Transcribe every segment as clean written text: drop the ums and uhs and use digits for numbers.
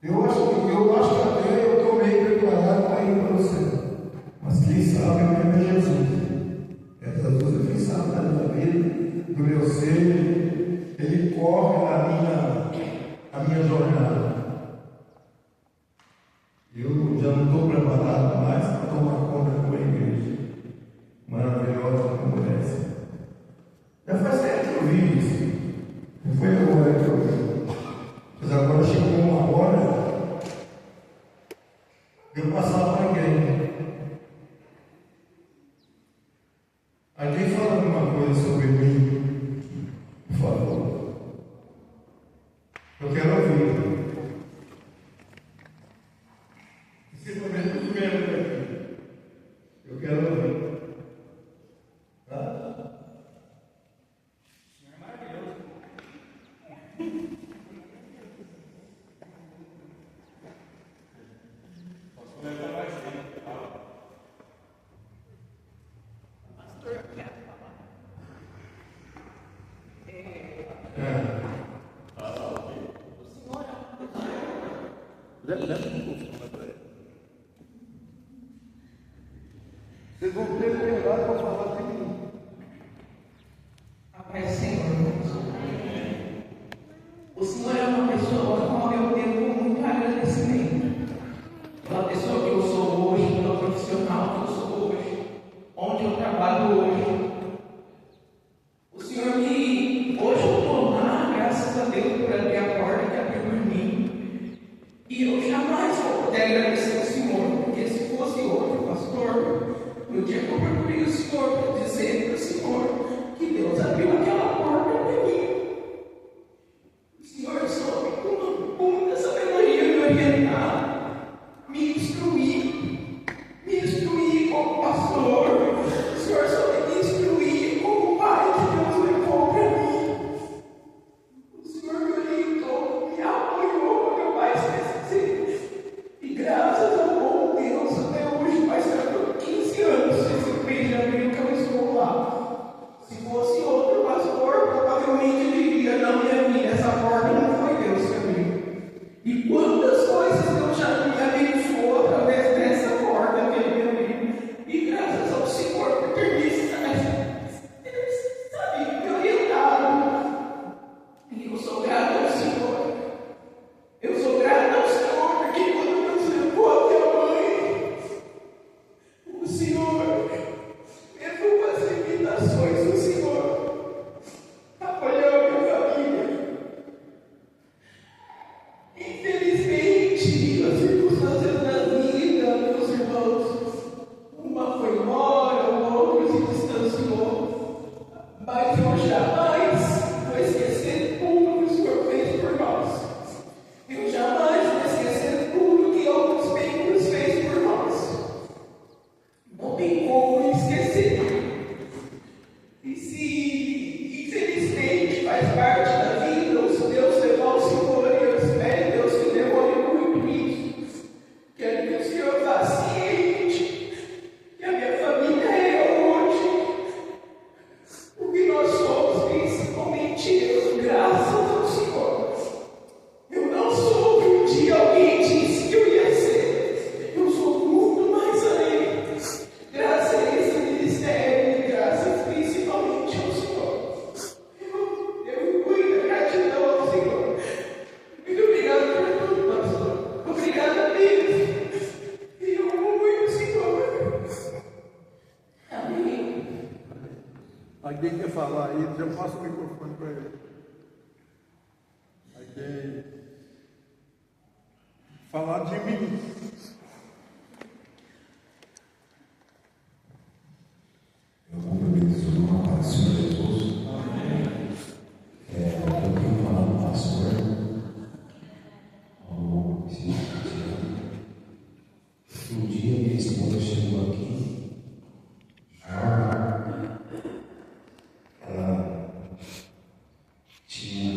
Eu acho que até eu estou meio preparado para ir para o céu. Mas quem sabe mesmo é Jesus. É Jesus é quem sabe da minha vida, do meu ser. Ele corre a minha jornada. Eu já não estou preparado mais para tomar conta de uma igreja maravilhosa como essa. Já faz tempo que eu vi isso. Não foi agora que eu vi. Mas agora chegou uma hora de eu passar para a igreja. Alguém fala alguma coisa sobre mim? Por favor. Eu quero ouvir. Esse momento do meu aqui. Eu quero ouvir. Tá? É maravilhoso. Posso levar mais tempo, tá? Pastor, eu quero falar. O senhor é uma pessoa. Vocês vão ter liberdade para falar de mim. A paz do Senhor, irmãos. O senhor é uma pessoa a qual eu devo muito agradecimento. Pela pessoa que eu sou hoje, pela profissional que eu sou hoje, onde eu trabalho hoje. O senhor que hoje eu estou lá, graças a Deus, por abrir a porta que abriu por mim. E eu jamais vou poder agradecer ao senhor, porque se fosse outro pastor, no dia que eu procurei o senhor para dizer para o senhor que Deus abriu aquela porta para mim, o senhor soube com muita sabedoria me orientar, me instruir como pastor. O senhor soube me instruir como pai que Deus levou para mim. O senhor me orientou, me apoiou quando eu mais precisei. E graças ao bom Deus, até hoje, faz 15 anos, esse mês de abril que eu estou lá. Se fosse outro pastor, provavelmente ele diria: não, minha filha, essa porta não foi Deus que abriu. E quantas coisas Deus já me abençoou através dessa porta que ele me abriu. E graças ao Senhor por ter me orientado. E eu sou grato ao Senhor. Eu sou grato ao Senhor porque quando Deus levou a minha mãe, o Senhor, mesmo com as limitações, o Senhor apoiou a minha família. Infelizmente, as circunstâncias da vida, meus irmãos, uma foi embora, o outro se distanciou, mas eu jamais vou esquecer tudo que o Senhor fez por nós. Eu jamais vou esquecer tudo que outros membros fez por nós. Não tem como esquecer. E se infelizmente faz parte da vida, o Deus levar o Senhor, e eu espero, Deus, que demore muito isso. Quero que o Senhor vá ciente que a minha família é hoje o que nós somos, principalmente eu, graças ao Senhor. Eu não sou o que um dia alguém disse que eu ia ser. Eu sou muito mais além. Graças a esse ministério, graças principalmente ao Senhor. Eu cuido, gratidão ao Senhor. Muito obrigado por tudo, pastor. Obrigado a Deus. E eu amo muito o Senhor. Amém. Alguém quer falar aí? Já passo o microfone para ele. Alguém falar de mim. Eu cumprimento o nome do Senhor Jesus. Eu tenho falado pastor ao longo desse ano. Um dia minha esposa chegou aqui, ela tinha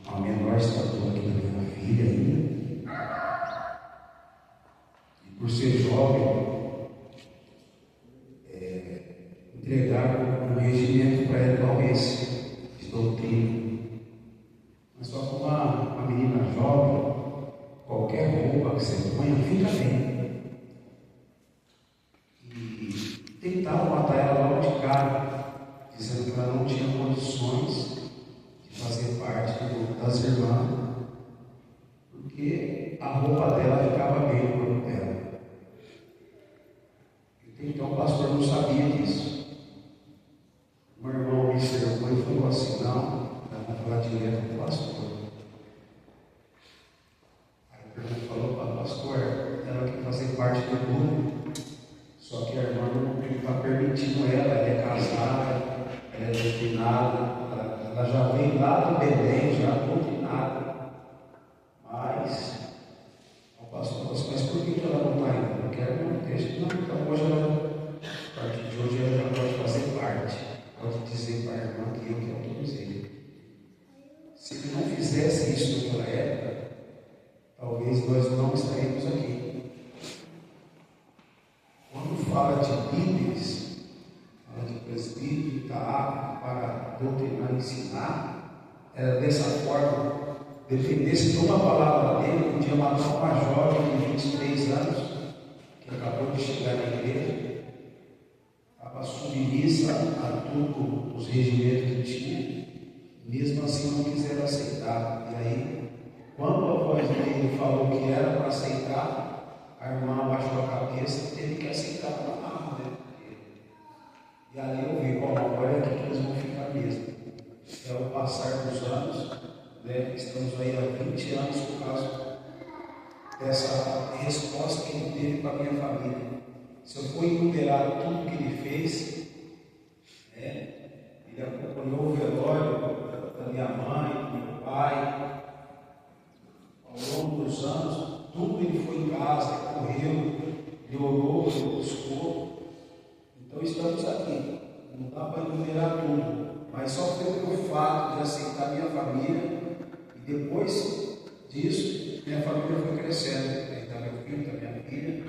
a menor estatura que da minha filha ainda, e por ser jovem, entregaram um regimento para ela igual esse, de doutrina. Mas só com uma menina jovem, qualquer você põe, fica bem. E tentaram matar ela logo de cara, dizendo que ela não tinha condições de fazer parte das irmãs, porque a roupa dela ficava bem no corpo dela. Então o pastor não sabia disso. O meu irmão me cercou e falou assim: não, vamos falar direto com o pastor. Aí o irmão falou para o pastor: ela quer fazer parte do grupo, só que a irmã não está permitindo ela é casada, ela é doutrinada, ela já veio lá do Belém, já doutrinada. Mas o pastor falou assim: mas por que ela não está indo? Porque ela não deixa, não, então hoje a partir de hoje ela já pode fazer parte, pode dizer para a irmã que eu que autorizei. Se ele não fizesse isso naquela época, talvez nós não estaríamos aqui. Quando fala de líderes, fala de presbítero, está apto para doutrinar e ensinar, era dessa forma. Dependesse de uma palavra dele, podia matar uma jovem de 23 anos, que acabou de chegar na igreja, estava submissa a todos os regimentos que tinha, mesmo assim não quiseram aceitar. E aí, quando a voz dele falou que era para aceitar, a irmã abaixou a cabeça e teve que aceitar para nada, né? E ali eu vi, bom, agora é aqui que eles vão ficar mesmo. É o passar dos anos, né? Estamos aí há 20 anos por causa dessa resposta que ele teve para a minha família. Se eu for enumerar tudo que ele fez, né? Ele acompanhou o velório da minha mãe, do meu pai, ao longo dos anos, tudo ele foi em casa, correu, ele orou, ele buscou. Então estamos aqui, não dá para enumerar tudo, mas só pelo fato de aceitar minha família, e depois disso, minha família foi crescendo. Aí está meu filho, está minha filha,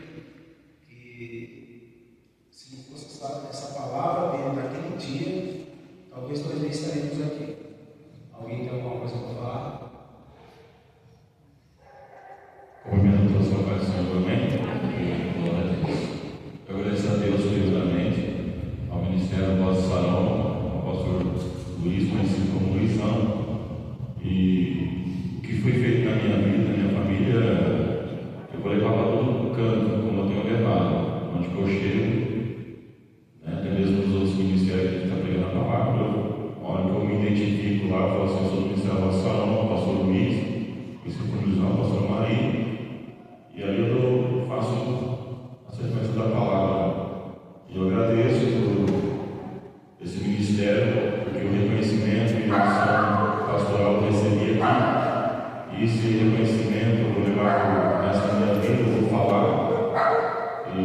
e se não fosse essa palavra dele naquele dia, talvez nós nem estaremos aqui. Alguém tem alguma coisa para falar? Cumprimento a sua paz do Senhor, amém? Eu agradeço a Deus primeiramente, ao Ministério do nosso Sarão, ao pastor Luiz, conhecido como Luizão, e o que foi feito na minha vida, na minha família, eu vou levar para todo canto, como eu tenho levado, onde eu chego, né, até mesmo nos outros ministérios que a gente está pregando a palavra, a hora que eu me identifico lá, eu falo assim: eu sou do Ministério do nosso Sarão, o pastor Luiz, conhecido como Luizão, o pastor Maria. E aí eu faço a sequência da palavra. E eu agradeço por esse ministério, porque o reconhecimento e a ação pastoral que eu recebi aqui, e esse reconhecimento eu vou levar para essa minha vida, eu vou falar. E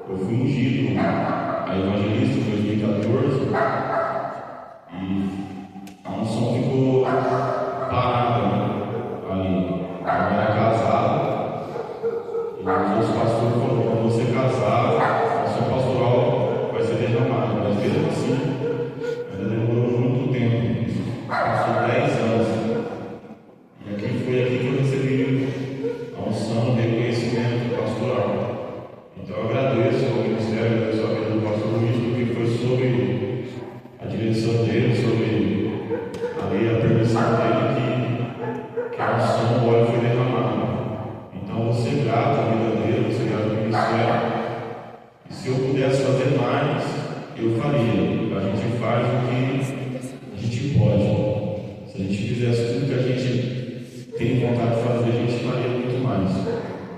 eu fui ungido a evangelista em 2014, e a unção ficou parada, né? Ali, eu era casado. E os pastores falaram: quando você casar, a sua pastoral vai ser derramada. Mas mesmo assim, ainda demorou muito tempo. Passou 10 anos. E aqui foi aqui que eu recebi a unção, o reconhecimento pastoral. Então eu agradeço ao ministério, agradeço a vida do pastor Luiz, porque foi sobre a direção dele, sobre a permissão dele que a unção do óleo foi derramada. Então, vou ser grato à vida dele, vou ser grato ao ministério. E se eu pudesse fazer mais, eu faria. A gente faz o que a gente pode. Se a gente fizesse tudo que a gente tem vontade de fazer, a gente faria muito mais.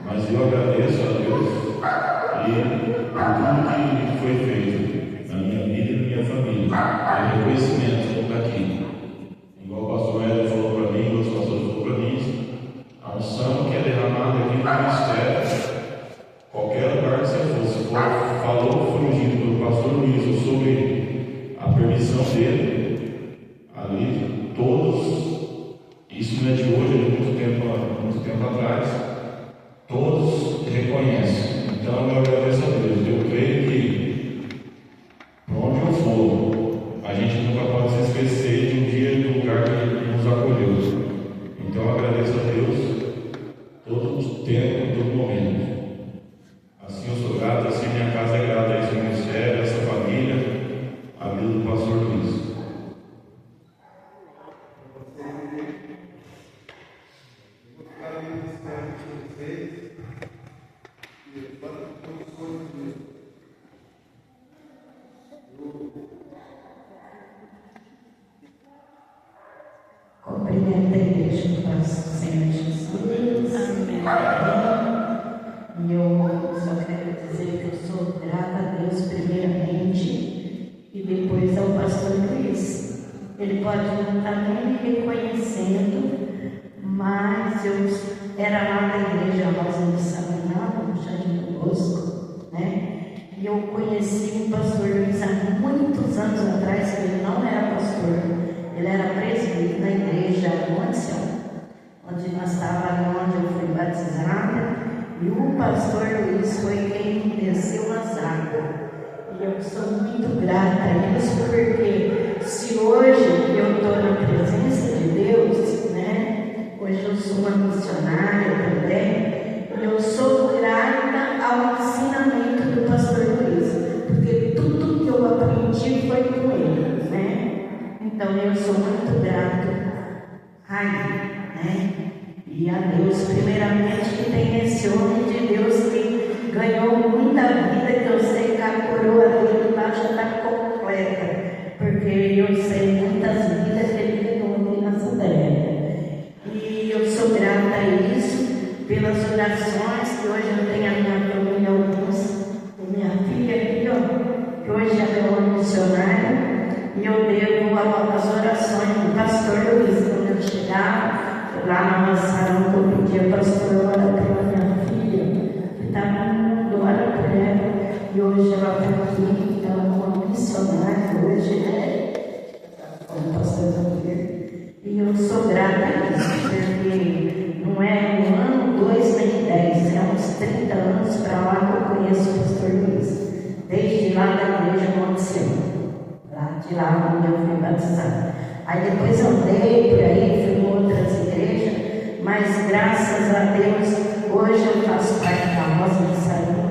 Mas eu agradeço a Deus e por tudo que foi feito na minha vida e na minha família. É reconhecimento daqui. Igual o pastor Hélio falou para mim, igual os pastores falaram para mim. A unção que é derramada aqui no ministério, qualquer lugar que você for, se for falou, foi ungido pelo pastor Luiz, ou sobre a permissão dele, ali, todos, isso não é de hoje, é de muito tempo atrás, todos reconhecem. Então eu agradeço a Deus. Eu creio que, para onde eu for, a gente nunca pode se esquecer de um dia e do lugar que ele nos acolheu. Então eu agradeço a Deus. Todos cumprimento a igreja do nosso Senhor Jesus. Amém. E eu só quero dizer que eu sou grata a Deus primeiramente e depois ao pastor Luiz. Ele pode não estar nem me reconhecendo, mas eu era lá na igreja Rosa do Sabanal, no Jardim do Bosco, né? E eu conheci o pastor Luiz há muitos anos atrás, que ele não era pastor, ele era presbítero da igreja Monte, onde nós estávamos, onde eu fui batizada, e o pastor Luiz foi quem me desceu as águas. E eu sou muito grata a isso, porque se hoje eu estou na presença de Deus, né? Hoje eu sou uma missionária também, e eu sou grata ao ensinamento do pastor Luiz, porque tudo que eu aprendi foi com ele, né? Então eu sou muito grata a ele, né? E a Deus, primeiramente, que tem esse homem de Deus que ganhou muita vida, que eu sei que a coroa dele lá já está completa, porque eu sei muitas vidas que ele ganhou aqui nessa terra. E eu sou grata a isso, pelas orações, que hoje eu tenho a minha família, alguns, minha filha aqui, ó, que hoje é uma missionária, e eu devo as orações do pastor Luiz, quando eu chegava lá na nossa salão, que eu pedia, pastor, ora pela minha filha, que está no mundo, ora por ela, e hoje ela está aqui, ela é uma missionária, hoje como pastor Luiz, e eu sou grata a isso, porque não é um ano, 2 nem 10, é uns 30 anos para lá que eu conheço o pastor Luiz, desde lá da igreja Monte Sião, lá de lá onde eu fui batizada. Aí depois eu andei por aí, fui em outras igrejas, mas graças a Deus, hoje eu faço parte da Rosa de Sabanal,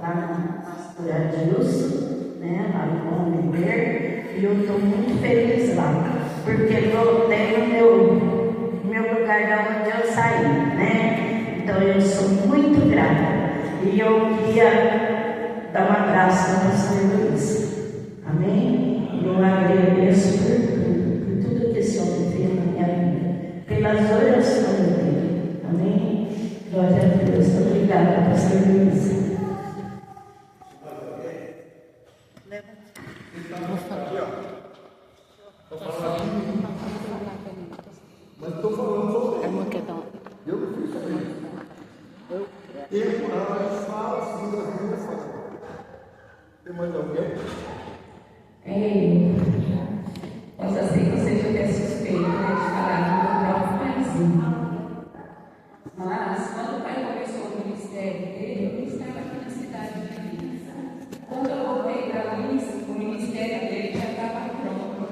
lá na pastora Adilson, né, lá no Bom Viver, e eu estou muito feliz lá, porque voltei no meu lugar de onde eu saí, né? Então eu sou muito grata, e eu queria dar um abraço ao pastor Luiz, amém? E eu agradeço por tudo que esse homem fez na minha vida, pelas orações dele, amém? Glória a Deus, obrigada, pastor Luiz. Mas estou falando sobre ele. Eu não fiz isso. Ele fala segundo as minhas falas. Tem mais alguém? Eu já sei que você já é suspeito, né, de falar do meu próprio paizinho. Mas, quando o pai começou o ministério dele, eu estava aqui na cidade de Lins. Quando eu voltei para Lins, o ministério dele já estava pronto.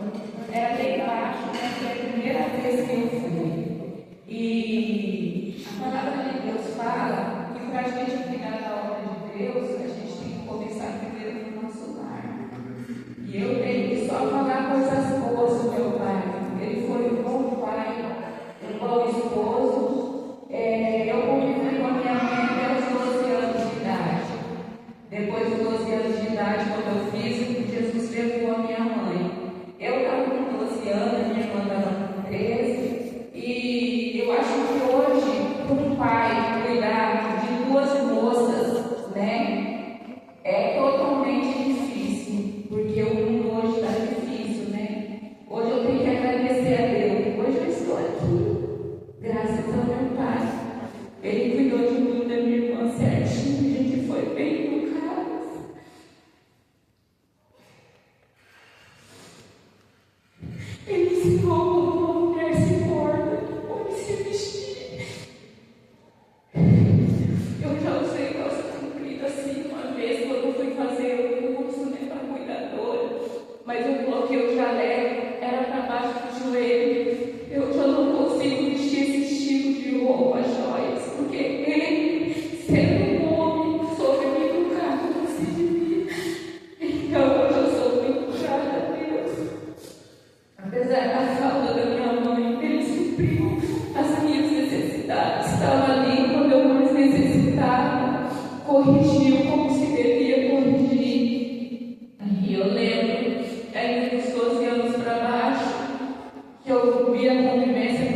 Era bem baixo, né, foi a primeira vez que eu fui. E a palavra de Deus fala que para a gente cuidar da obra de Deus, a gente tem que começar primeiro no nosso lar. E eu tenho que só falar coisas boas do meu pai. Ele foi um bom pai, um bom esposo. Eu convivi com a minha mãe até os 12 anos de idade. Depois dos 12 anos de idade, quando eu fiz, Jesus levou a minha mãe. Eu estava com 12 anos, minha irmã estava com 13. E eu acho que hoje, para um pai cuidar de 2 moças, né, é totalmente difícil, porque o mundo hoje está difícil, né? Hoje eu tenho que agradecer a Deus. Hoje eu estou aqui, graças ao meu pai. Ele cuidou de mim e da minha irmã certinho, a gente foi bem educados. Ele ensinou como uma mulher se porta, como se vestir. Eu já usei calça comprida assim uma vez quando eu fui fazer o curso, né, para cuidadora, mas o bloqueio já era para baixo do joelho. Eu já não consigo vestir esse estilo de roupa, joias, porque ele, sendo um homem, soube me educar como se devia. Então hoje eu sou muito grata a Deus. Apesar da falta da minha mãe, ele supriu as minhas necessidades. Estava ali quando eu mais necessitava, corrigiu como se devia corrigir. E eu lembro, ainda dos 12 anos para baixo, que eu vi a convivência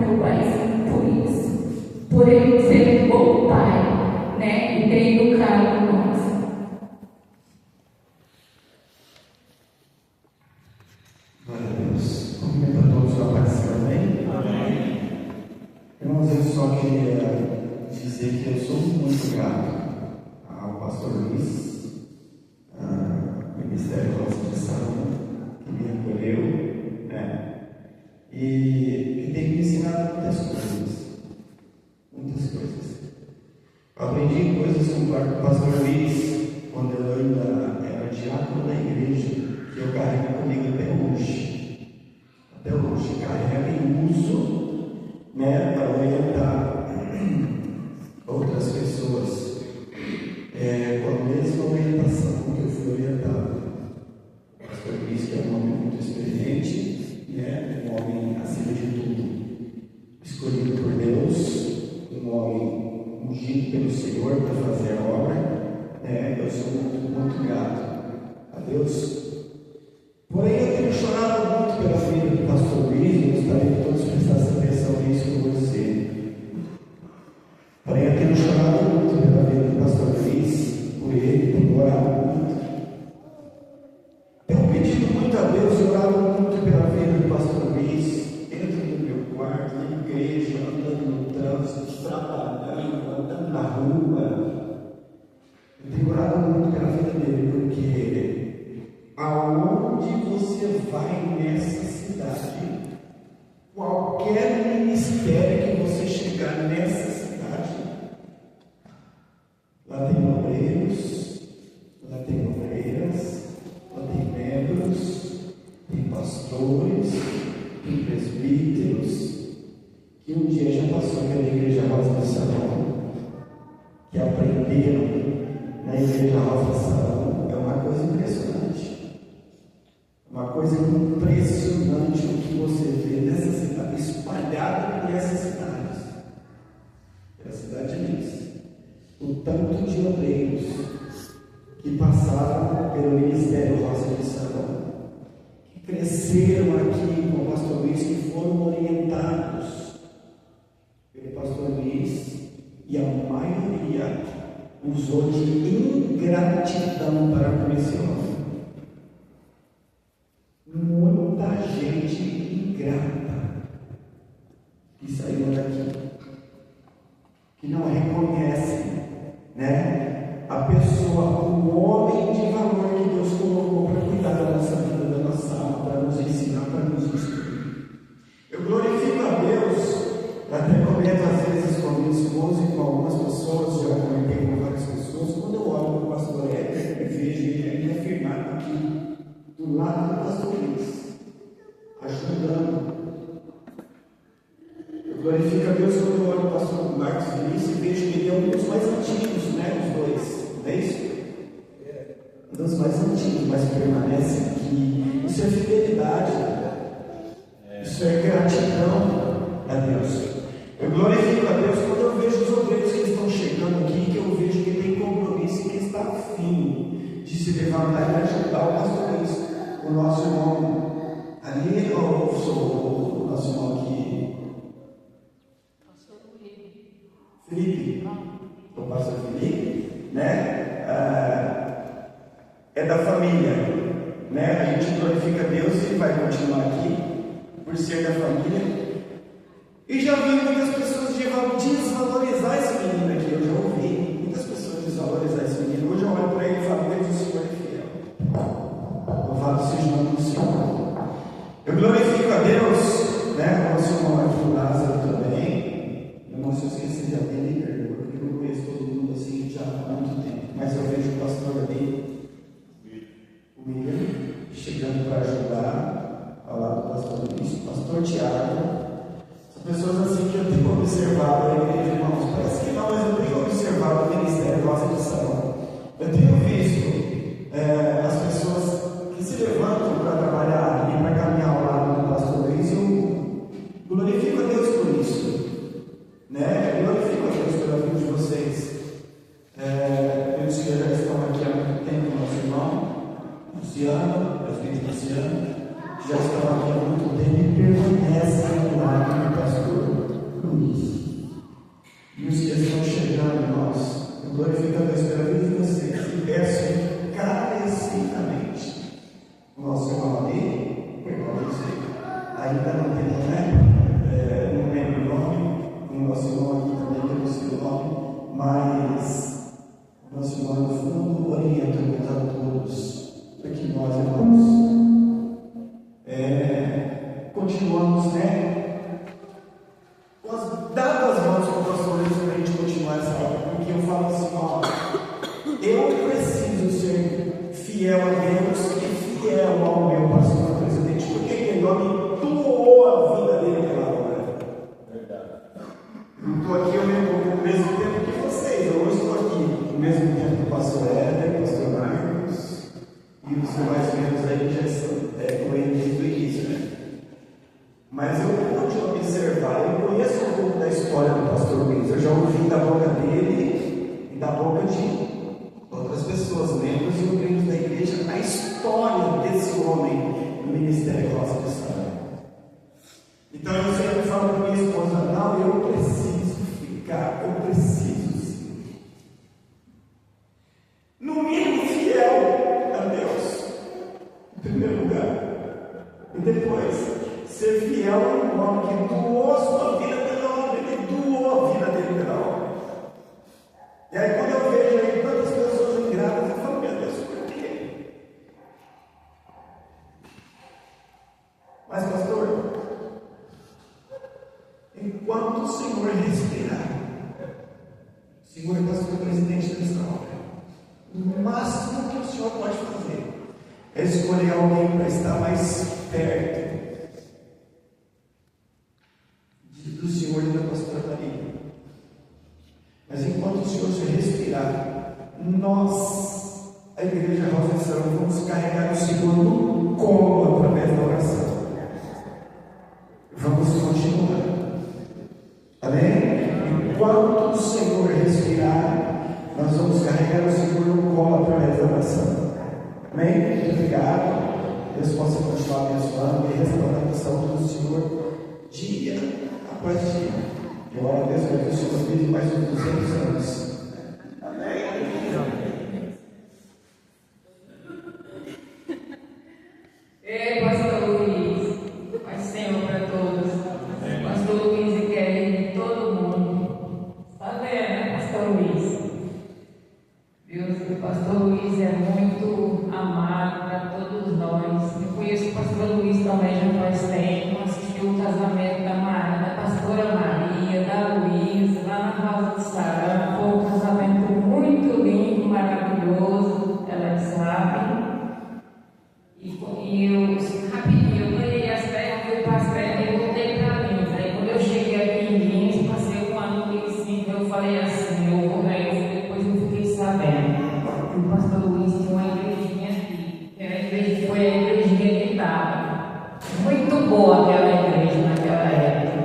meu paizinho por isso, por ele ser um bom pai, né? E ter educado nós. Glória a Deus. Cumprimento a todos na paz do Senhor, amém? Amém. Irmãos, eu só queria dizer que eu sou muito grato ao pastor Luiz, ao Ministério de Saúde, que me acolheu, né? E tem me ensinado muitas coisas. Muitas coisas. Eu aprendi coisas com o pastor Luiz quando eu ainda era diácono da igreja, que eu carrego comigo até hoje. Até hoje, carrego e uso, né, para orientar outras pessoas com a mesma orientação que eu fui orientado. O pastor Luiz, que é um homem muito experiente, né, um homem acima de tudo, escolhido por Deus, um homem ungido pelo Senhor para fazer a obra, né, eu sou muito grato a Deus. Porém, eu tenho chorado muito pela vida do pastor Luiz, e gostaria que todos prestassem atenção nisso que eu vou dizer. Porém, eu tenho chorado muito pela vida do pastor Luiz, por ele, tenho orado muito. Tenho pedido muito a Deus e orado muito pela vida do pastor Luiz, dentro do meu quarto, na igreja, andando no trânsito, trabalhando, andando na rua. Eu tenho orado muito pela vida dele, porque aonde você vai nessa cidade, qualquer ministério que você chegar nessa cidade, lá tem obreiros, lá tem obreiras, lá tem membros, tem pastores, tem presbíteros, que um dia já passou pela igreja Rosa do Salão, que aprenderam na igreja Rosa do Salão. É uma coisa impressionante. Uma coisa impressionante o que você vê nessa cidade, espalhada por essas cidades. Pela cidade diz, o tanto de obreiros que passaram pelo Ministério Rosa de Salão, que cresceram aqui com o pastor Luiz, que foram orientados pelo pastor Luiz, e a maioria usou de ingratidão para com esse homem. Muita gente ingrata que saiu daqui, que não reconhece, né, a pessoa, o homem de valor que Deus colocou para cuidar da nossa vida, da nossa alma, para nos ensinar, para nos instruir. Eu glorifico a Deus, até comento às vezes com a minha esposa e com algumas pessoas, já comentei com várias pessoas, quando eu olho para o pastor Éder e vejo ele ainda firmado aqui do lado do pastor Luiz, ajudando. Eu glorifico a Deus quando eu olho o pastor Marcos Vinícius e vejo que ele é um dos mais antigos, né? Os dois, não é isso? Um dos mais antigos, mas permanece aqui. Isso é fidelidade, isso é gratidão a Deus. Eu glorifico a Deus quando eu vejo os obreiros que estão chegando aqui, que eu vejo que tem compromisso e que está afim de se levantar e ajudar o pastor Luiz. O nosso irmão ali, eu sou o nosso irmão aqui, Felipe, o pastor Felipe, né? É da família, né? A gente glorifica a Deus e vai continuar aqui por ser da família. E já vi muitas pessoas desvalorizar esse menino aqui. Eu já ouvi muitas pessoas desvalorizar esse menino. Hoje eu olho para ele e falo: Deus, o Senhor é fiel. Louvado seja o nome do Senhor. Eu glorifico a Deus, né? O nosso irmão aqui, o Lázaro também. Irmão, se eu esqueci de alguém, me perdoa, porque eu não conheço todo mundo assim já há muito tempo. Mas eu vejo o pastor ali, o William, chegando para ajudar ao lado do pastor Luiz, o pastor Tiago. Pessoas assim que eu tenho observado na igreja, irmãos. Parece que não, mas eu tenho observado o ministério Rosa de Salão. Eu tenho visto as pessoas que se levantam para trabalhar e para caminhar ao lado do pastor Luiz. Eu glorifico a Deus por isso, né? Eu glorifico a Deus pela vida de vocês. Meus que já estão aqui há muito tempo, nosso irmão Luciano, presbítero Luciano, já estão aqui há muito tempo e permanecem ao lado do pastor dele e da boca de outras pessoas, membros e obreiros da igreja, a história desse homem no ministério Rosa de Israel. Então eu sempre falo para minha esposa: não, eu preciso ficar, eu preciso ser, no mínimo, fiel a Deus, em primeiro lugar, e depois ser fiel ao homem que doou sua vida pela obra. Ele doou a vida dele pela obra. E aí, quando eu vejo aí tantas pessoas ingratas, eu falo: meu Deus, por quê? Mas, pastor, enquanto o Senhor respirar, o Senhor é pastor presidente dessa obra, o máximo que o Senhor pode fazer é escolher alguém para estar mais perto do Senhor e da pastora Maria. Mas enquanto o Senhor se respirar, nós, a Igreja Rosa de Israel, vamos carregar o Senhor no colo através da oração. Vamos continuar. Amém? Enquanto o Senhor respirar, nós vamos carregar o Senhor no colo através da oração. Amém? Muito obrigado. Deus possa continuar abençoando e restaurando a saúde do Senhor dia após dia. Eu oro a Deus para que o Senhor vive mais uns 200 anos. Amém? Ei, pastor Luiz, paz Senhor para todos. Pastor Luiz e querido, todo mundo. Está vendo, né, pastor Luiz? Deus, o pastor Luiz é muito amado para todos nós. Eu conheço o pastor Luiz também já faz tempo. Assisti o casamento da pastora Maria, da Luísa, lá na Rosa de Israel. Foi um casamento muito lindo, maravilhoso, elas sabem. E eu, rapidinho, eu ganhei as terras, fui para as terras e voltei para Lins. Aí quando eu cheguei aqui em Lins, passei um ano e 5, eu falei assim, eu vou ganhar. Depois eu fiquei sabendo que o pastor Luiz tinha uma igrejinha aqui, que era a igreja, foi a igrejinha que estava. Muito boa aquela igreja naquela época.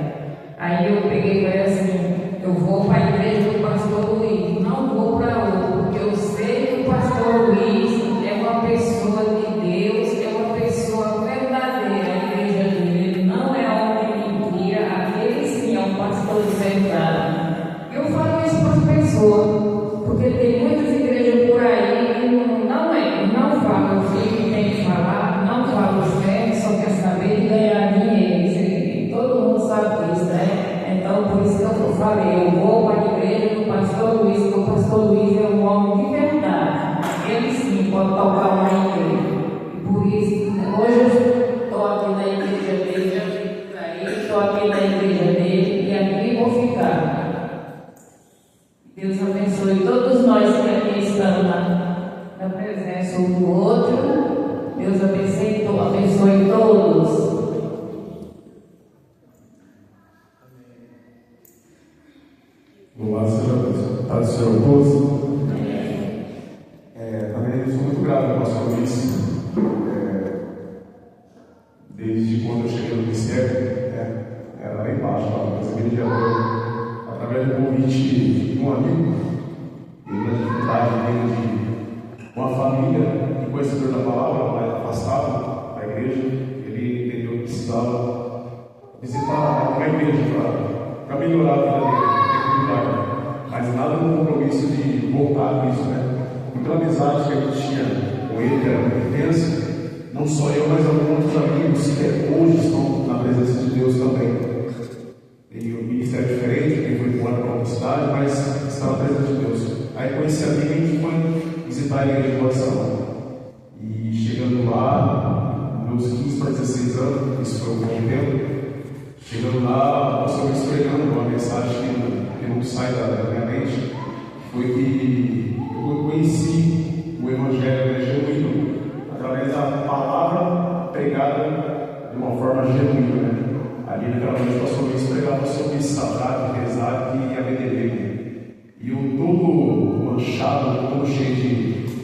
Aí eu peguei e falei assim, eu vou para a igreja do pastor Luiz, não vou para outra, porque eu sei que o pastor Luiz é uma pessoa de Deus, é uma pessoa verdadeira, a igreja dele não é homem de mentira, aquele sim é um pastor de verdade. Eu falo isso para as pessoas, porque tem muitas igrejas por aí que não falam o que tem que falar, não falam certo, só quer saber de ganhar dinheiro. Todo mundo sabe disso, né? Então, por isso que eu falei, eu vou para a igreja do pastor Luiz, porque o pastor Luiz é um homem de verdade. Ele sim pode tocar uma igreja. E por isso, hoje eu estou aqui na igreja dele, já fico para ele, estou aqui na igreja dele e aqui vou ficar. Deus abençoe todos nós que aqui estamos na presença um do outro. Deus abençoe todos. Louvado seja Deus. Paz do Senhor a todos. Também eu sou muito grato ao pastor Luiz. Desde quando eu cheguei no ministério, era lá embaixo, mas ele já através do convite de um amigo, ele na dificuldade de uma família que conhecedor da palavra, mais afastado da igreja, ele entendeu que precisava visitar uma igreja para melhorar a vida dele, mas nada no compromisso de voltar a isso, né? Muita amizade que a gente tinha com ele era muito intensa, não só eu, mas alguns outros amigos que hoje estão na presença de Deus também. Tem um ministério diferente, quem foi embora para outra cidade, mas está na presença de Deus. Aí com esse amigo a gente foi visitar a igreja de oração. E chegando lá, meus 15 para 16 anos, isso foi um bom tempo. Chegando lá, nós estamos pregando uma mensagem que não sai da minha mente. Foi que eu conheci o Evangelho genuíno através da palavra pregada de uma forma genuína, né? Ali naquela noite o pastor Luiz pregava sobre Sadraque, Mesaque e Abednego. E eu todo manchado, todo cheio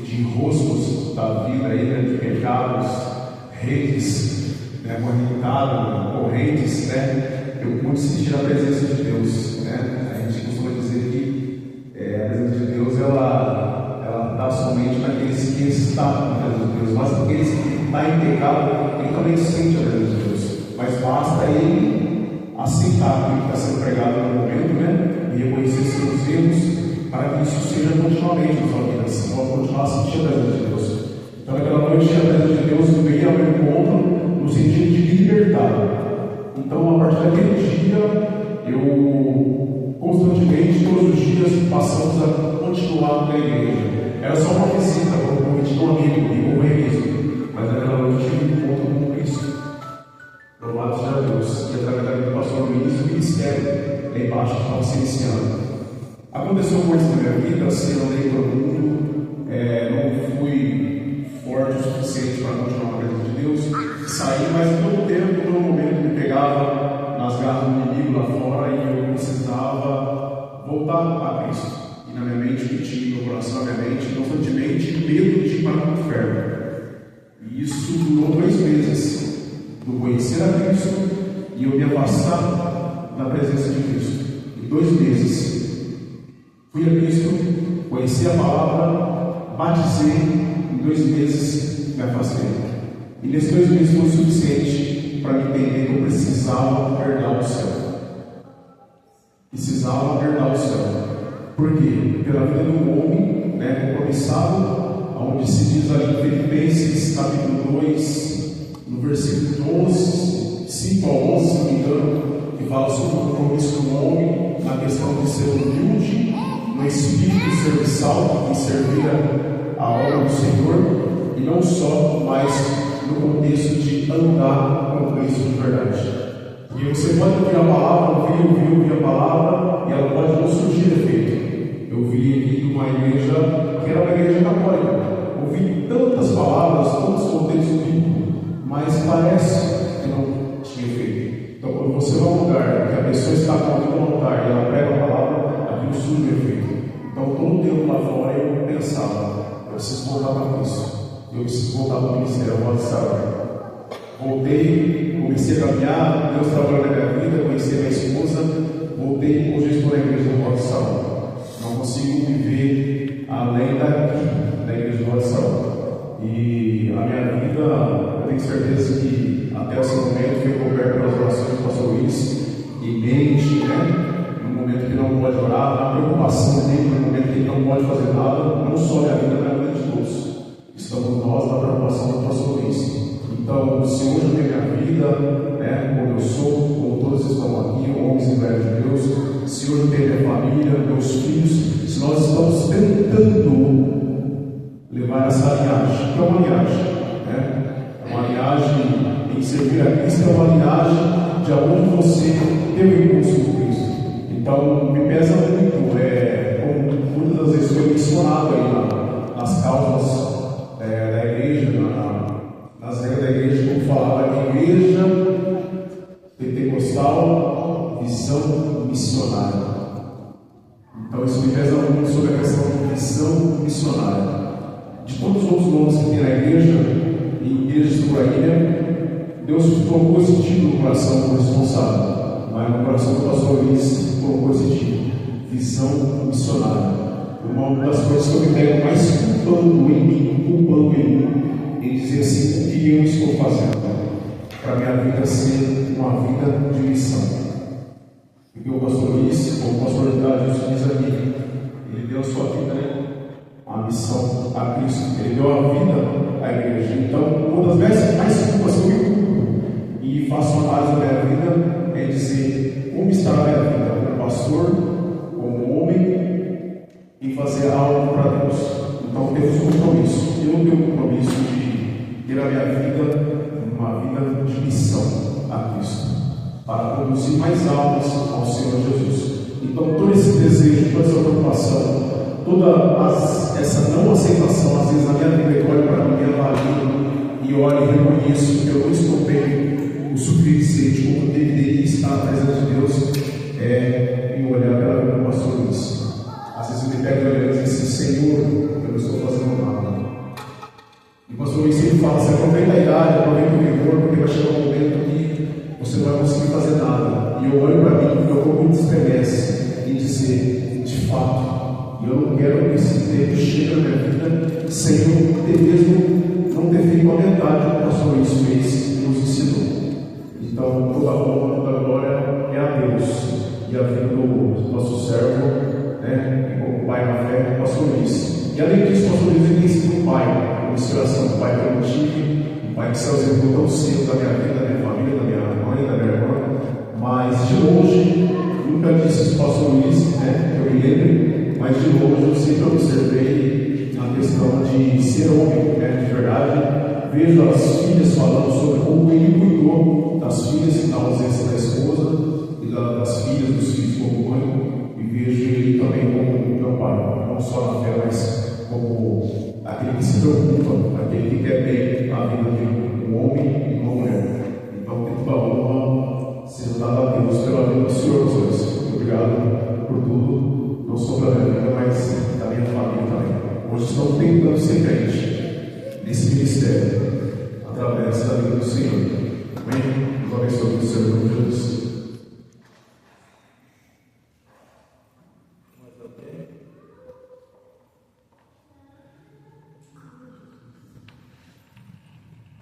de roscos da vida aí, né? De pecados, redes, né? Conectados, correntes, né? Eu pude sentir a presença de Deus, né? A gente costuma dizer que está na presença de Deus, mas aquele que está em pecado, ele também sente a presença de Deus. Mas basta ele aceitar que ele está sendo pregado no momento, né? E reconhecer seus erros, para que isso seja continuamente na sua vida, assim, vamos continuar a sentir a presença de Deus. Então, naquela noite, a presença de Deus veio ao encontro no sentido de libertar. Então, a partir daquele dia, eu constantemente, todos os dias, passamos a continuar na igreja. Era só uma visita, um convite de um amigo, e um mesmo. Mas naquela noite, eu tive um encontro com Cristo. Louvado seja Deus. E através da vida do pastor Luiz, o ministério lá embaixo estava se iniciando. Aconteceu coisas na minha vida, assim, eu andei pelo mundo, não fui forte o suficiente para continuar na presença de Deus. Saí, mas todo tempo, todo momento, me pegava nas garras do inimigo lá fora e eu precisava voltar a Cristo. E na minha mente, que tinha no meu coração, na minha mente, constantemente, medo de ir para o inferno. E isso durou 2 meses, do conhecer a Cristo e eu me afastar da presença de Cristo. Em 2 meses. Fui a Cristo, conheci a palavra, batizei, em 2 meses me afastei. E nesses 2 meses foi o suficiente para me entender que eu precisava herdar o céu. Precisava herdar o céu. Por quê? Pela vida do homem, compromissado, onde se diz ali em Filipenses, capítulo 2, no versículo 11, 5 a 11, se não me engano, que fala sobre o compromisso do homem na questão de ser humilde, no espírito serviçal e servir a obra do Senhor, e não só, mas no contexto de andar com Cristo de verdade. E você pode ouvir a palavra, ouvir a palavra, e ela pode não surgir efeito. Eu vi aqui de uma igreja que era uma igreja católica, ouvi tantas palavras, tantos contextos bíblicos, mas parece que não tinha efeito. Então, quando você vai a um lugar que a pessoa está com o altar e ela prega a palavra, aquilo surge efeito. Então, todo o tempo lá fora eu pensava, eu preciso voltar para Cristo, eu preciso voltar para o ministério, eu vou sair. Voltei, comecei a caminhar, Deus trabalhou na minha vida, conheci a minha esposa, voltei e hoje estou na igreja do Roda de Saúde. Não consigo viver além daqui, da igreja do Roda de Saúde. E a minha vida, eu tenho certeza que até esse momento foi coberta pelas orações do pastor Luiz e mente, no momento que não pode orar, na preocupação dele, no momento que ele não pode fazer nada, não só minha vida, mas a vida de todos. Estamos nós na preocupação do pastor Luiz. Então, se hoje eu tenho minha vida, como eu sou, como todos estão aqui, homens e mulheres de Deus, se hoje eu tenho minha família, meus filhos, se nós estamos tentando levar essa linhagem, que é uma linhagem, é uma linhagem em servir a Cristo, é uma linhagem de onde você teve o impulso do Cristo. Então, me pesa muito, como muitas das vezes foi mencionado aí nas causas da igreja, nas regras da igreja, como falava, igreja pentecostal, visão missionária. Então, isso me pesa muito sobre a questão de visão missionária. De todos os outros nomes que tem na igreja, em igrejas por aí, Deus colocou esse tipo no coração do responsável, mas no coração do pastor Luiz colocou esse tipo, visão missionária. Uma das coisas que eu me pego mais culpando em mim, em dizer assim, o que eu estou fazendo para minha vida ser uma vida de missão. Porque o pastor Luiz, como o pastor Dário diz aqui, ele deu a sua vida, a missão a Cristo, ele deu a vida à igreja. Então, uma das mais culpas que eu me culpo e faço análise da minha vida é dizer como está a minha vida como pastor, como homem, em fazer algo para Deus. Então, temos um compromisso. Eu não tenho compromisso de ter a minha vida uma vida de missão a Cristo, para conduzir mais almas ao Senhor Jesus. Então, todo esse desejo, toda essa preocupação, toda essa não aceitação, às vezes na minha vida, eu olho para mim, me avalio e olho e reconheço que eu não estou bem o suficiente como deveria estar na presença de Deus, em olhar pela vida do pastor Luiz. Às vezes eu me pego olhando e digo assim, Senhor, eu não estou fazendo nada. E o pastor Luiz sempre fala, você aproveita a idade, aproveita o vigor, porque vai chegar um momento que você não vai conseguir fazer nada. E eu olho para mim e eu como me desperece em dizer, de fato, E eu não quero que esse tempo chegue na minha vida sem eu ter mesmo não ter feito a metade do que o pastor Luiz fez e nos ensinou. Então, toda a honra, toda a glória é a Deus e a vida do nosso servo, né, e como pai na fé, o pastor Luiz. E além disso, o pastor Luiz tem sido um pai, uma inspiração, um pai que eu não tive, um pai que se ausentou tão cedo da minha vida, da minha família, da minha mãe, da minha irmã, mas de longe, nunca disse isso para o pastor Luiz, né, que eu me lembre, mas de longe eu sempre observei a questão de ser homem, né, de verdade. Vejo as filhas falando sobre como ele cuidou das filhas na ausência da esposa e das filhas, dos filhos como mãe, e vejo ele também como meu pai, não só na fé, mas como aquele que se preocupa, aquele que quer bem a vida de um homem e uma mulher. Então, que toda a honra seja dada a Deus pela vida do Senhor Jesus. Muito obrigado por tudo, não só pela minha vida, mas da minha família também. Hoje estamos tentando ser crente nesse ministério, através da vida do Senhor. Amém? Deus abençoe o Senhor, em nome de Jesus.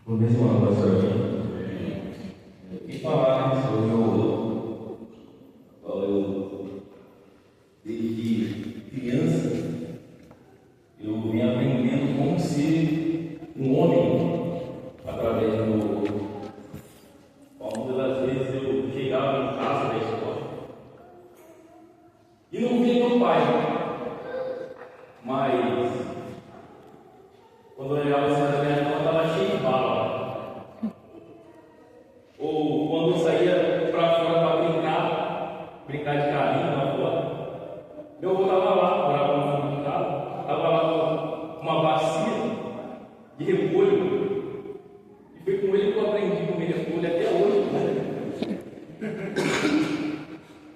O mesmo ano, pastor. E falar sobre eu desde criança, eu vim aprendendo como ser um homem através do. Algumas das vezes eu chegava em casa da escola e não via meu pai, mas quando eu olhava assim na minha mão, estava cheio de bala. Ou quando eu saía para fora para brincar de carrinho lá fora, meu avô estava lá, morava no fundo de casa, estava lá com uma bacia de repolho. E foi com ele que eu aprendi a comer repolho até hoje.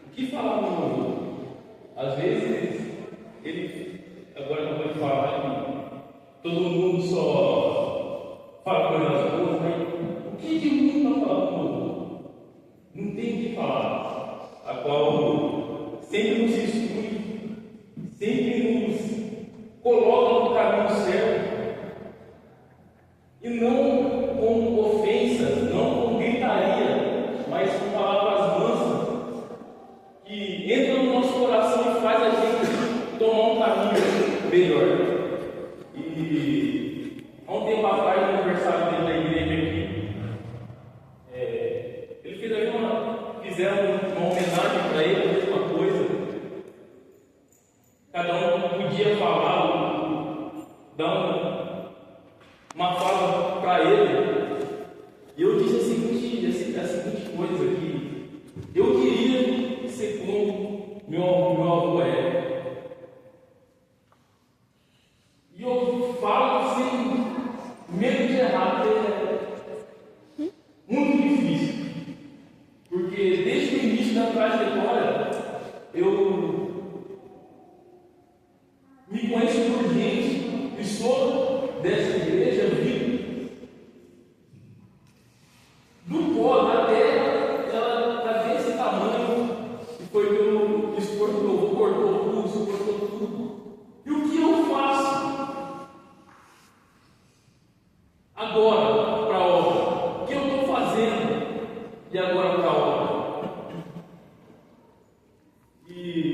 O que falar no meu avô? Às vezes, ele, agora não vou falar que todo mundo só fala coisas boas, mas o que de ruim para falar do meu avô? Não tem o que falar. A qual sempre nos instrui, sempre nos coloca no caminho certo. E não com ofensas, não com gritaria, mas com palavras mansas, que entram no nosso coração e faz a gente tomar um caminho melhor. E há um tempo atrás, no aniversário dele da igreja aqui, ele fez aí fizeram uma homenagem para ele, a mesma coisa. Cada um podia falar, dar uma fala para ele. E eu disse a seguinte coisa aqui: eu queria ser como meu avô é. E eu falo sem medo de errar, é muito difícil. Porque desde o início da trajetória, eu me conheço por gente e sou dessa igreja vivo. Do pó da terra, ela está desse tamanho, e foi pelo esforço do meu avô, cortou o pulso, cortou tudo. E o que eu faço agora para a obra? O que eu estou fazendo e agora para a obra? E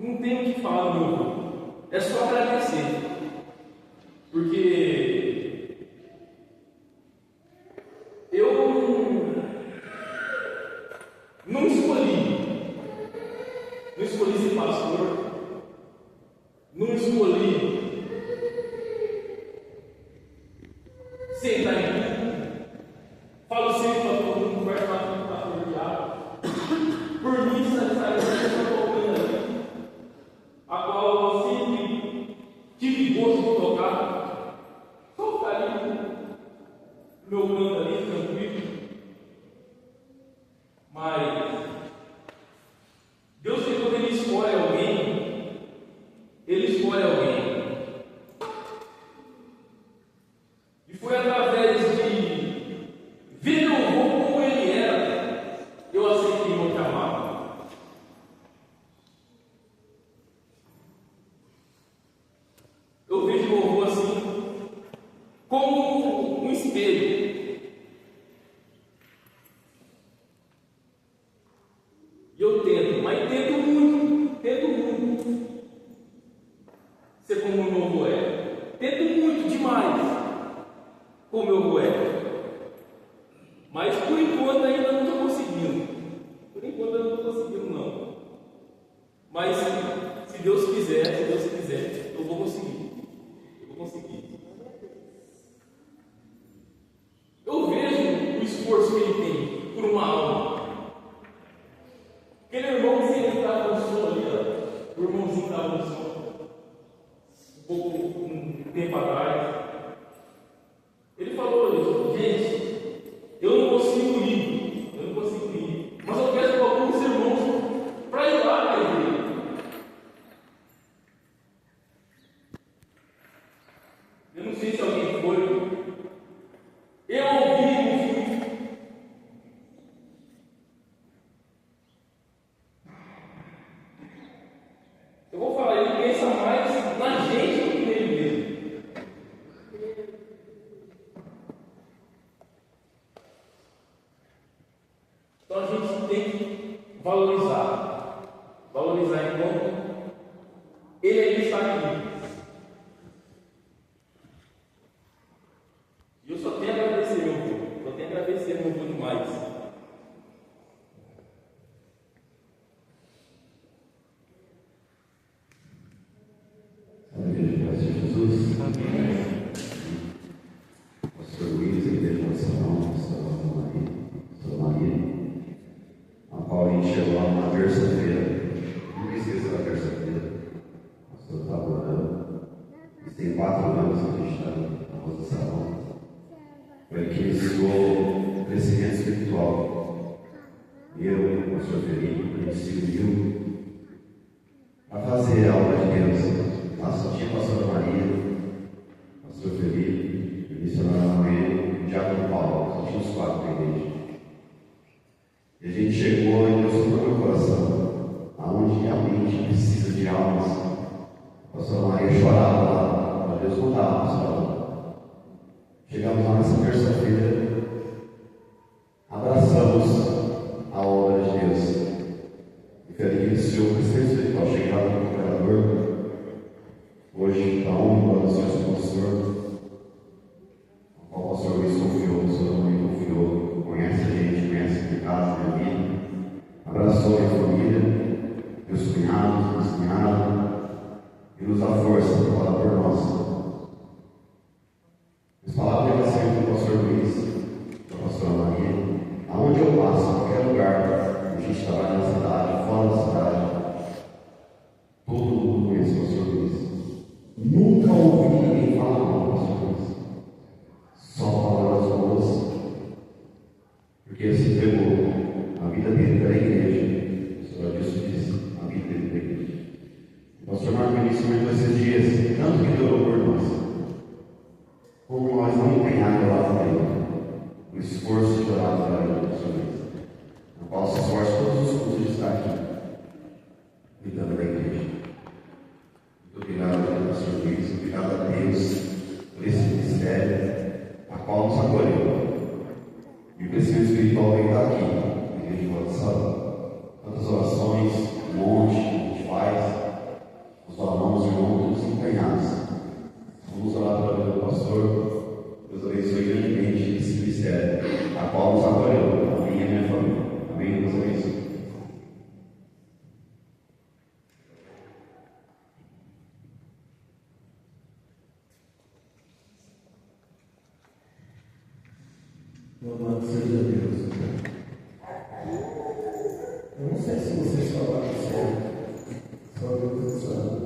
Não tenho o que falar do meu avô. É só agradecer. Porque eu não escolhi ser pastor, não escolhi sentar em público. Falo sempre para todo mundo, conversa com o pastor Tiago. Por mim, essa pessoa tocando ali, a qual eu sempre tive gosto de tocar, só ficar ali, meu canto ali, tranquilo. Mas Deus, quando Ele escolhe alguém, Ele escolhe alguém. E foi através de ver meu avô como ele era, eu aceitei o chamado. Eu vejo meu avô assim, como um espelho. E eu tento, mas tento muito ser como o meu avô é. Tento muito demais como o meu avô é. Mas por enquanto ainda não estou conseguindo. Por enquanto eu não estou conseguindo não. Mas se Deus quiser, eu vou conseguir. Eu vejo o esforço que ele tem por uma alma. Aquele irmão que sempre estava no som ali, ó, o irmãozinho que estava no som, um tempo atrás, ele falou isso, gente, eu não consigo ir, mas eu peço para alguns irmãos para ir lá na igreja. Eu não sei se alguém foi, eu ouvi. Eu vou falar, ele pensa mais na gente do que nele mesmo. Então a gente tem que valorizar enquanto ele ainda está aqui. E eu só tenho a agradecer, meu avô, demais. Jesus. Amém. Pastor Luiz, Igreja Nacional, Pastor Maria, a qual a gente chegou lá na terça-feira, nunca esqueceu a terça-feira, o pastor estava orando, isso tem 4 anos que a gente está na posição, foi que iniciou o crescimento espiritual. Eu e o pastor Felipe, a gente se uniu para fazer a obra de Deus. Lá só tinha a pastora Maria, pastor Felipe, o missionário Maria, o Diácono Paulo, só tinha os 4 da igreja. E a gente chegou e Deus tocou meu coração, aonde realmente precisa de almas. A pastora Maria chorava lá, para Deus não dava para chorar. Chegamos lá nessa terça-feira, abraçamos a obra de Deus. E foi ali que iniciou o crescimento espiritual, chegava no cooperador. Hoje, a honra das nossas do pastor, o pastor Luiz confiou, o pastor Luiz confiou, conhece a gente, conhece a minha casa, minha vida, abraçou a minha família, meus cunhados, minhas cunhadas, e nos dá força para falar por nós. As palavras que sempre do pastor Luiz, da pastora Maria, aonde eu passo, em qualquer lugar, a gente trabalha na cidade, fora da cidade, todo mundo conhece o pastor Luiz. Nunca ouvi ninguém falar mal do pastor Luiz. Só palavras boas. Porque ele se entregou a vida dele pela igreja. O Senhor disse a vida dele pela igreja. O pastor Marco Vinícius comentou esses dias, tanto que Deus orou por nós. Como nós não empenhamos lá para ele. O esforço de orar para ele, pastor Luiz. No qual se esforça todos os cultos de estar aqui, cuidando da igreja. Muito obrigado, pastor Luiz. Obrigado a Deus por esse ministério, a qual nos acolheu. E o crescimento espiritual vem daqui, na igreja de Salão. Tantas orações, um monte que a gente faz. Louvado seja Deus. Eu não sei se vocês falaram certo. Só Deus sabe.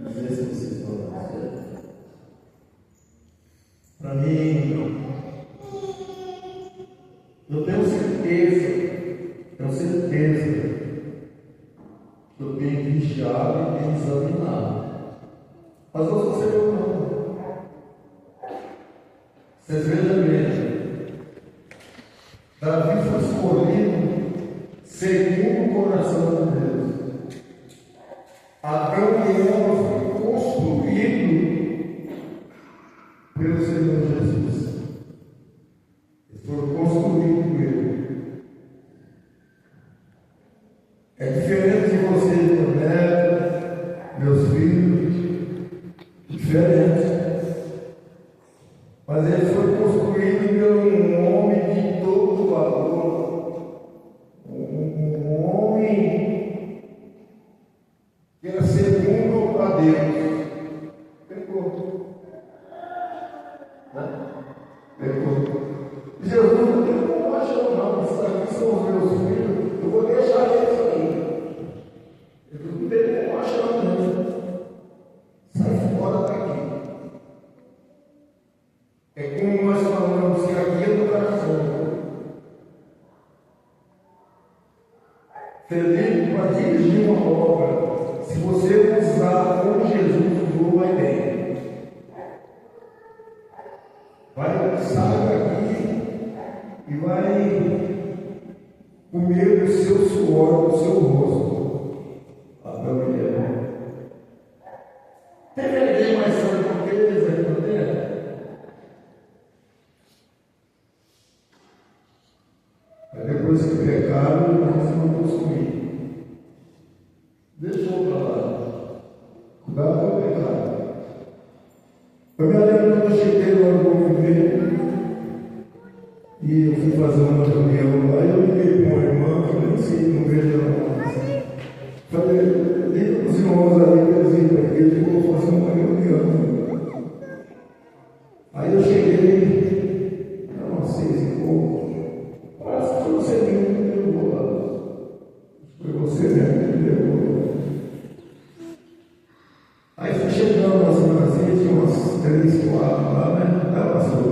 Não sei se vocês falaram certo. Para mim, eu tenho certeza que eu tenho vigiado e tenho examinado. Mas eu sou ser humano. Vocês vejam bem, Davi foi escolhido segundo o coração de Deus. Adão e Eva foi construído pelo Senhor Jesus. Eles foram construídos por Ele. É diferente de vocês, meu neto, meus filhos, diferente. Mas ele foi construído por um homem de todo valor, um homem que era segundo a Deus. Pecou. Né? Pecou. Jesus não tem como achar, não. Isso aqui são os meus filhos, eu vou deixar eles aí. Jesus não tem como achar, não. Sai fora daqui. É como nós falamos que aqui é do coração. Felipe, para dirigir uma obra, se você usar como Jesus usou, vai bem. Sair daqui e vai comer o seu suor, o seu rosto. Teve alguém mais santo do que eles aqui na terra? Mas depois que pecaram, eles não possuíram. Deixou para lá. Cuidado com o pecado. Eu me lembro quando eu cheguei lá no movimento e eu fui fazer uma reunião lá e eu liguei para uma irmã, que eu nem sei, não vejo ela mais. Falei, liga para os irmãos ali que eles vêm para aqui, eu vou fazer uma reunião. Aí eu cheguei, eram 6h, parece que foi você mesmo que me levou lá. Foi você mesmo que me levou. Aí fui chegando nas irmãzinhas, tinha umas 3, 4 lá, né? Ela passou.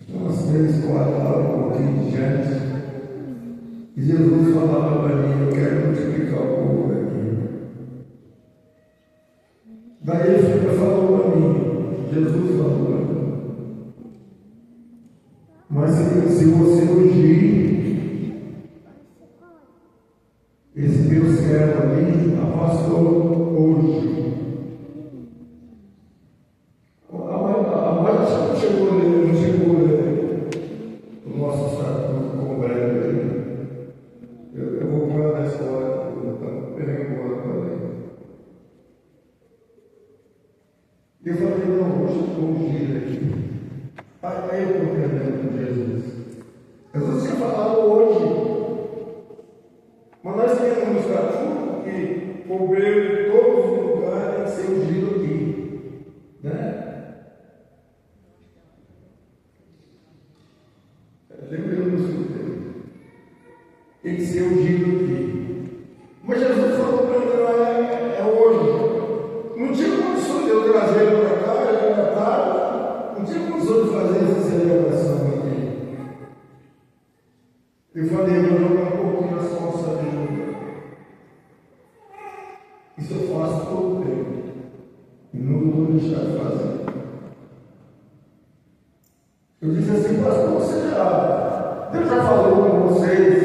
Tinha umas 3, 4 lá, um pouquinho de gente. E Jesus falava para mim, eu quero multiplicar o povo aqui. Daí ele falou para mim, Jesus falou para mim. Mas se você ungir esse meu servo ali, a pastor hoje. A morte não chegou no nosso estatuto como breve ali. Eu vou contar a história, então, peraí, embora para ali. Eu falei, não, hoje eu vou ungir aqui. Aí eu estou aprendendo com Jesus. Jesus tinha falado hoje. Mas nós temos um estatuto que o obreiro de todos os lugares tem que ser ungido aqui. Né? Lembrando do seu tempo. Tem que ser ungido aqui. Mas Jesus falou para mim, é hoje. Não tinha condição de eu trazer ele para cá, ele era tarde. Não tinha condição de fazer essa celebração aqui. Eu falei, eu vou jogar um pouquinho as costas dele. Isso eu faço todo o tempo. E nunca vou deixar de fazer. Eu disse assim, pastor, você Deus já falou com vocês.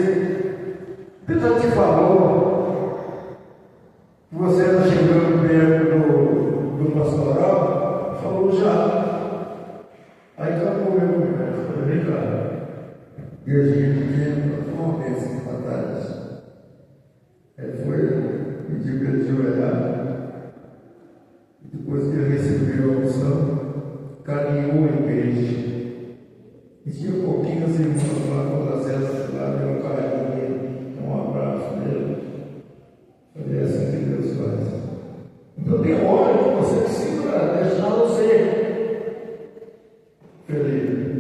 Deus já te falou que você está chegando perto do pastoral? Falou já. Aí acabou meu conversa. Falei, vem cá. E a gente pequeno, uma vez em batalhas. Ele foi, pediu para ele ajoelhar. Depois que ele recebeu a unção, caminhou a igreja. E tinha pouquinhas irmãs lá, todas elas lá, deu um carinho, um abraço dele. Falei, é assim que Deus faz. Então tem hora que você precisa deixar você feliz.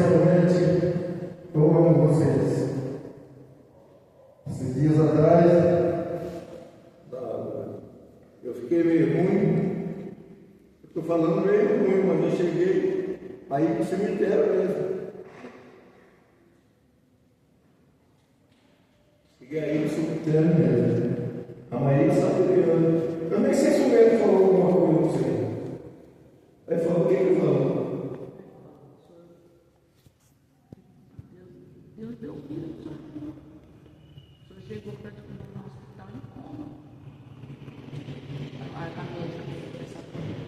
realmente, eu amo vocês. Esses dias atrás, eu fiquei meio ruim. Estou falando meio ruim, mas eu cheguei aí pro cemitério mesmo. Cheguei aí no cemitério mesmo. A Maria sabe que eu nem sei se o médico falou alguma coisa para você. Aí falou, o que ele falou? Deus deu vida para o senhor. O senhor chegou praticamente no hospital em coma. A médica essa coisa.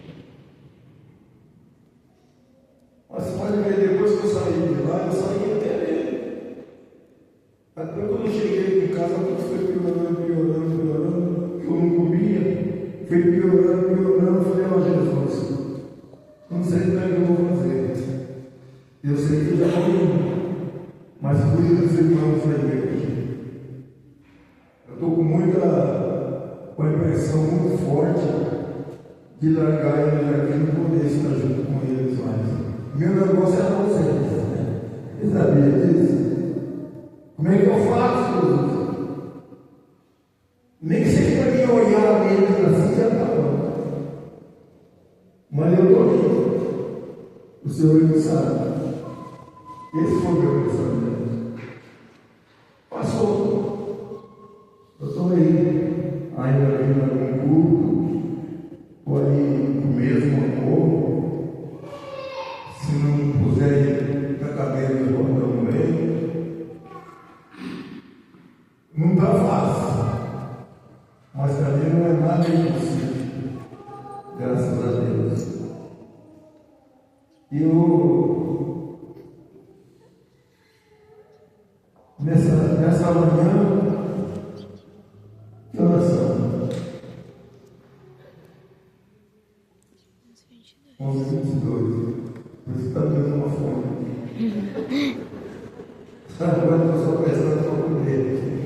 Mas você pode ver, depois que eu saí de lá, eu saí até ele. Até quando eu cheguei em casa, tudo foi piorando. Eu não comia, foi piorando. Eu falei, ó Jesus, não sei como é que eu vou fazer. Eu sei que já morri, mas cuida dos irmãos da igreja. Eu estou com a impressão muito forte de largar eles aqui e não poder estar junto com eles mais. Meu negócio é vocês, né? Você sabia disso? Como é que eu faço, Jesus? Nem que seja para mim olhar neles assim, já está bom. Mas eu estou aqui. O Senhor me sabe. Esse foi o meu pensamento. Passou. Eu estou aí, ainda aqui em algum culto, ou aí no mesmo amor. Se não puser na cadeira de botão no meio, não está fácil. Mas para mim não é nada impossível. Graças a Deus. E eu, nessa manhã, que oração? 11h22. Você está dando uma fome. Sabe, agora eu estou só pensando para comer.